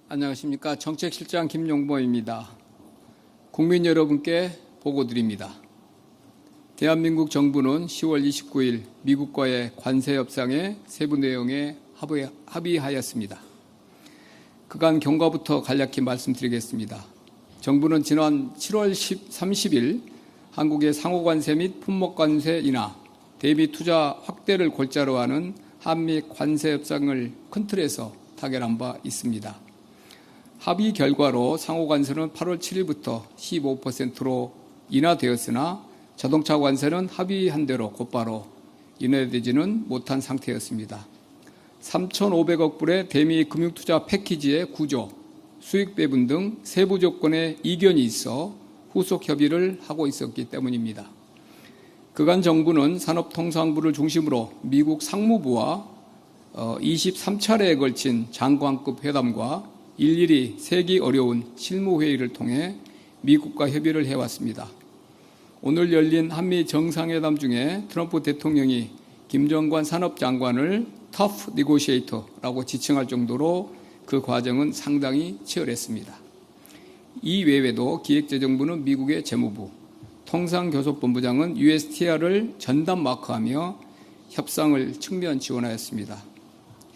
안녕하십니까. 정책실장 김용범입니다. 국민 여러분께 보고드립니다. 대한민국 정부는 10월 29일 미국과의 관세 협상의 세부 내용에 합의하였습니다. 그간 경과부터 간략히 말씀드리겠습니다. 정부는 지난 7월 30일 한국의 상호관세 및 품목관세 인하, 대미 투자 확대를 골자로 하는 한미 관세 협상을 큰 틀에서 타결한 바 있습니다. 합의 결과로 상호관세는 8월 7일부터 15%로 인하되었으나 자동차 관세는 합의한 대로 곧바로 인하되지는 못한 상태였습니다. 3,500억 불의 대미 금융투자 패키지의 구조, 수익 배분 등 세부 조건에 이견이 있어 후속 협의를 하고 있었기 때문입니다. 그간 정부는 산업통상부를 중심으로 미국 상무부와 23차례에 걸친 장관급 회담과 일일이 세기 어려운 실무회의를 통해 미국과 협의를 해왔습니다. 오늘 열린 한미 정상회담 중에 트럼프 대통령이 김정관 산업장관을 터프 니고시에이터라고 지칭할 정도로 그 과정은 상당히 치열했습니다. 이 외에도 기획재정부는 미국의 재무부, 통상교섭본부장은 USTR을 전담 마크하며 협상을 측면 지원하였습니다.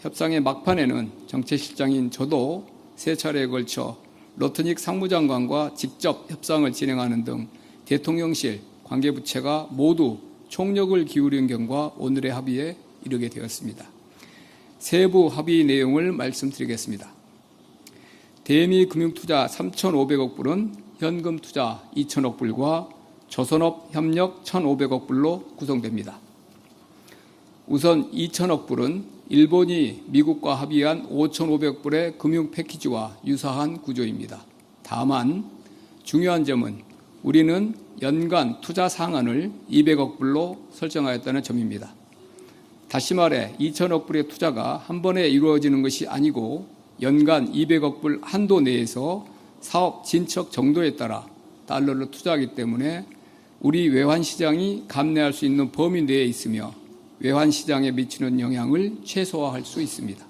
협상의 막판에는 정책실장인 저도 세 차례에 걸쳐 로트닉 상무장관과 직접 협상을 진행하는 등 대통령실 관계부처가 모두 총력을 기울인 결과 오늘의 합의에 이르게 되었습니다. 세부 합의 내용을 말씀드리겠습니다. 대미 금융투자 3,500억 불은 현금 투자 2,000억 불과 조선업 협력 1,500억 불로 구성됩니다. 우선 2,000억 불은 일본이 미국과 합의한 5,500억 불의 금융 패키지와 유사한 구조입니다. 다만 중요한 점은 우리는 연간 투자 상한을 200억 불로 설정하였다는 점입니다. 다시 말해 2,000억 불의 투자가 한 번에 이루어지는 것이 아니고 연간 200억 불 한도 내에서 사업 진척 정도에 따라 달러를 투자하기 때문에 우리 외환시장이 감내할 수 있는 범위 내에 있으며 외환시장에 미치는 영향을 최소화할 수 있습니다.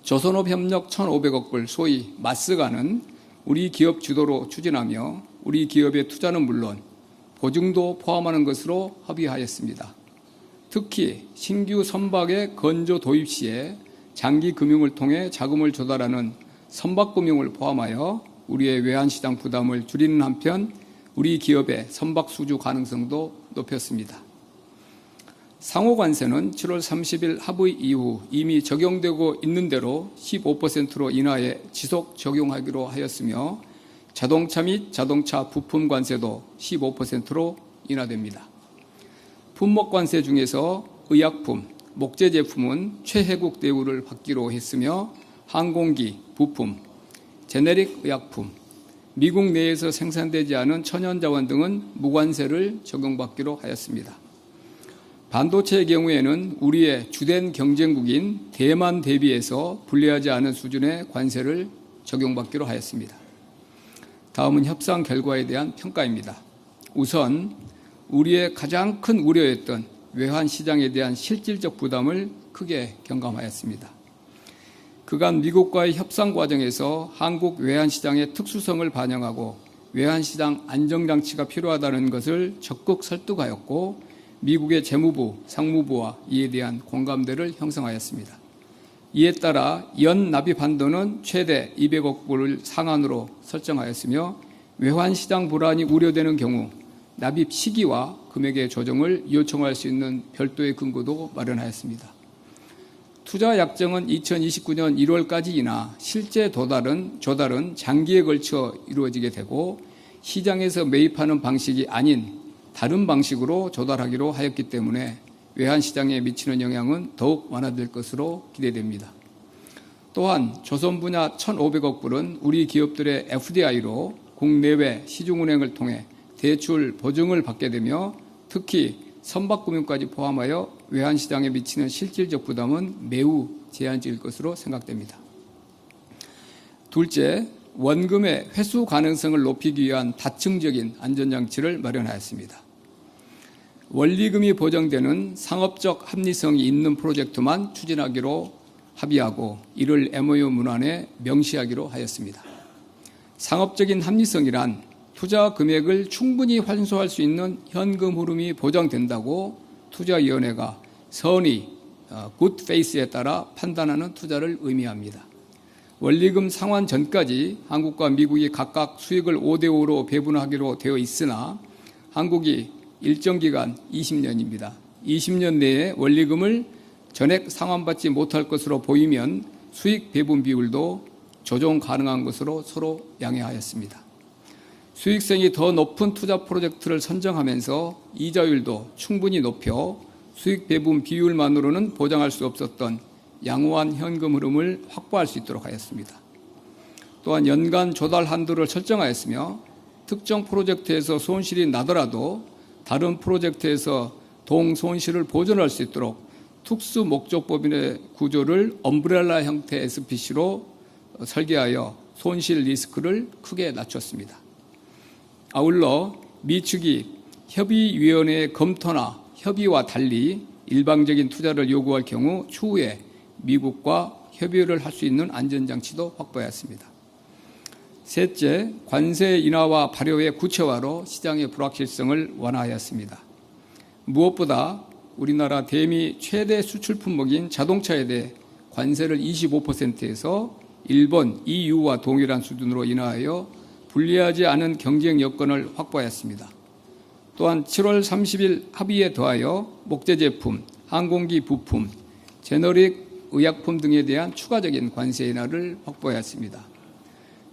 조선업 협력 1,500억 불 소위 마스가는 우리 기업 주도로 추진하며 우리 기업의 투자는 물론 보증도 포함하는 것으로 합의하였습니다. 특히 신규 선박의 건조 도입 시에 장기 금융을 통해 자금을 조달하는 선박금융을 포함하여 우리의 외환시장 부담을 줄이는 한편 우리 기업의 선박 수주 가능성도 높였습니다. 상호관세는 7월 30일 합의 이후 이미 적용되고 있는 대로 15%로 인하해 지속 적용하기로 하였으며 자동차 및 자동차 부품 관세도 15%로 인하됩니다. 품목관세 중에서 의약품, 목재 제품은 최혜국 대우를 받기로 했으며 항공기, 부품, 제네릭 의약품, 미국 내에서 생산되지 않은 천연자원 등은 무관세를 적용받기로 하였습니다. 반도체의 경우에는 우리의 주된 경쟁국인 대만 대비해서 불리하지 않은 수준의 관세를 적용받기로 하였습니다. 다음은 협상 결과에 대한 평가입니다. 우선 우리의 가장 큰 우려였던 외환시장에 대한 실질적 부담을 크게 경감하였습니다. 그간 미국과의 협상 과정에서 한국 외환시장의 특수성을 반영하고 외환시장 안정장치가 필요하다는 것을 적극 설득하였고 미국의 재무부, 상무부와 이에 대한 공감대를 형성하였습니다. 이에 따라 연 납입 한도는 최대 200억 불을 상한으로 설정하였으며 외환시장 불안이 우려되는 경우 납입 시기와 금액의 조정을 요청할 수 있는 별도의 근거도 마련하였습니다. 투자 약정은 2029년 1월까지이나 실제 조달은 장기에 걸쳐 이루어지게 되고 시장에서 매입하는 방식이 아닌 다른 방식으로 조달하기로 하였기 때문에 외환시장에 미치는 영향은 더욱 완화될 것으로 기대됩니다. 또한 조선 분야 1,500억 불은 우리 기업들의 FDI로 국내외 시중은행을 통해 대출 보증을 받게 되며 특히 선박금융까지 포함하여 외환시장에 미치는 실질적 부담은 매우 제한적일 것으로 생각됩니다. 둘째, 원금의 회수 가능성을 높이기 위한 다층적인 안전장치를 마련하였습니다. 원리금이 보장되는 상업적 합리성이 있는 프로젝트만 추진하기로 합의하고 이를 MOU 문안에 명시하기로 하였습니다. 상업적인 합리성이란 투자 금액을 충분히 환수할 수 있는 현금 흐름이 보장된다고 투자위원회가 선의, good faith에 따라 판단하는 투자를 의미합니다. 원리금 상환 전까지 한국과 미국이 각각 수익을 5대5로 배분하기로 되어 있으나 한국이 일정 기간 20년입니다. 20년 내에 원리금을 전액 상환받지 못할 것으로 보이면 수익 배분 비율도 조정 가능한 것으로 서로 양해하였습니다. 수익성이 더 높은 투자 프로젝트를 선정하면서 이자율도 충분히 높여 수익 배분 비율만으로는 보장할 수 없었던 양호한 현금 흐름을 확보할 수 있도록 하였습니다. 또한 연간 조달 한도를 설정하였으며 특정 프로젝트에서 손실이 나더라도 다른 프로젝트에서 동손실을 보존할 수 있도록 특수 목적법인의 구조를 엄브렐라 형태 SPC로 설계하여 손실 리스크를 크게 낮췄습니다. 아울러 미측이 협의위원회의 검토나 협의와 달리 일방적인 투자를 요구할 경우 추후에 미국과 협의를 할 수 있는 안전장치도 확보하였습니다. 셋째, 관세 인하와 발효의 구체화로 시장의 불확실성을 완화하였습니다. 무엇보다 우리나라 대미 최대 수출 품목인 자동차에 대해 관세를 25%에서 일본, EU와 동일한 수준으로 인하하여 불리하지 않은 경쟁 여건을 확보하였습니다. 또한 7월 30일 합의에 더하여 목재 제품, 항공기 부품, 제너릭 의약품 등에 대한 추가적인 관세 인하를 확보하였습니다.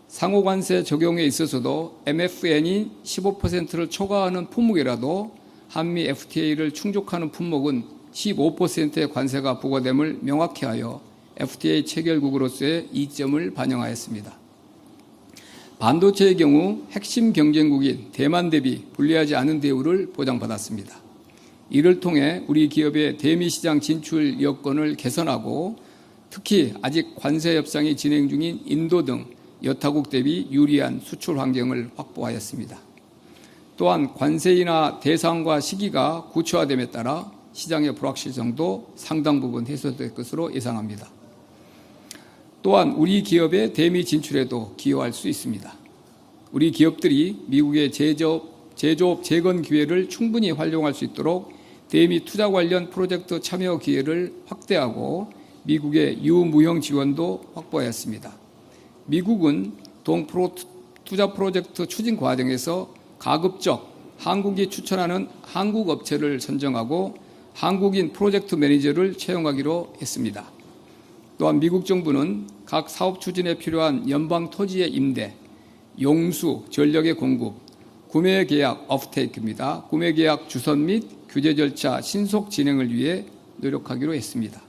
상호 관세 적용에 있어서도 MFN이 15%를 초과하는 품목이라도 한미 FTA를 충족하는 품목은 15%의 관세가 부과됨을 명확히 하여 FTA 체결국으로서의 이점을 반영하였습니다. 반도체의 경우 핵심 경쟁국인 대만 대비 불리하지 않은 대우를 보장받았습니다. 이를 통해 우리 기업의 대미 시장 진출 여건을 개선하고 특히 아직 관세 협상이 진행 중인 인도 등 여타국 대비 유리한 수출 환경을 확보하였습니다. 또한 관세 인하 대상과 시기가 구체화됨에 따라 시장의 불확실성도 상당 부분 해소될 것으로 예상합니다. 또한 우리 기업의 대미 진출에도 기여할 수 있습니다. 우리 기업들이 미국의 제조업 재건 기회를 충분히 활용할 수 있도록 대미 투자 관련 프로젝트 참여 기회를 확대하고 미국의 유무형 지원도 확보하였습니다. 미국은 투자 프로젝트 추진 과정에서 가급적 한국이 추천하는 한국 업체를 선정하고 한국인 프로젝트 매니저를 채용하기로 했습니다. 또한 미국 정부는 각 사업 추진에 필요한 연방 토지의 임대, 용수, 전력의 공급, 구매 계약 오프테이크입니다. 구매 계약 주선 및 규제 절차 신속 진행을 위해 노력하기로 했습니다.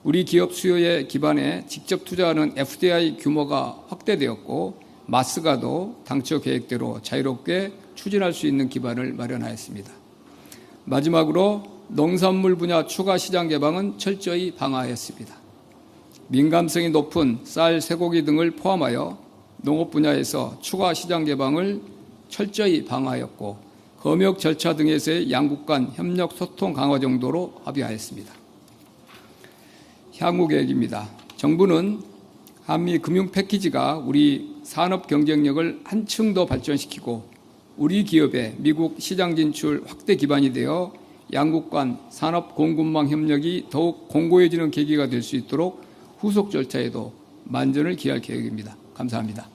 우리 기업 수요에 기반해 직접 투자하는 FDI 규모가 확대되었고 마스가도 당초 계획대로 자유롭게 추진할 수 있는 기반을 마련하였습니다. 마지막으로 농산물 분야 추가 시장 개방은 철저히 방어하였습니다. 민감성이 높은 쌀, 쇠고기 등을 포함하여 농업 분야에서 추가 시장 개방을 철저히 방어하였고 검역 절차 등에서의 양국 간 협력 소통 강화 정도로 합의하였습니다. 향후 계획입니다. 정부는 한미 금융 패키지가 우리 산업 경쟁력을 한층 더 발전시키고 우리 기업의 미국 시장 진출 확대 기반이 되어 양국 간 산업 공급망 협력이 더욱 공고해지는 계기가 될 수 있도록 후속 절차에도 만전을 기할 계획입니다. 감사합니다.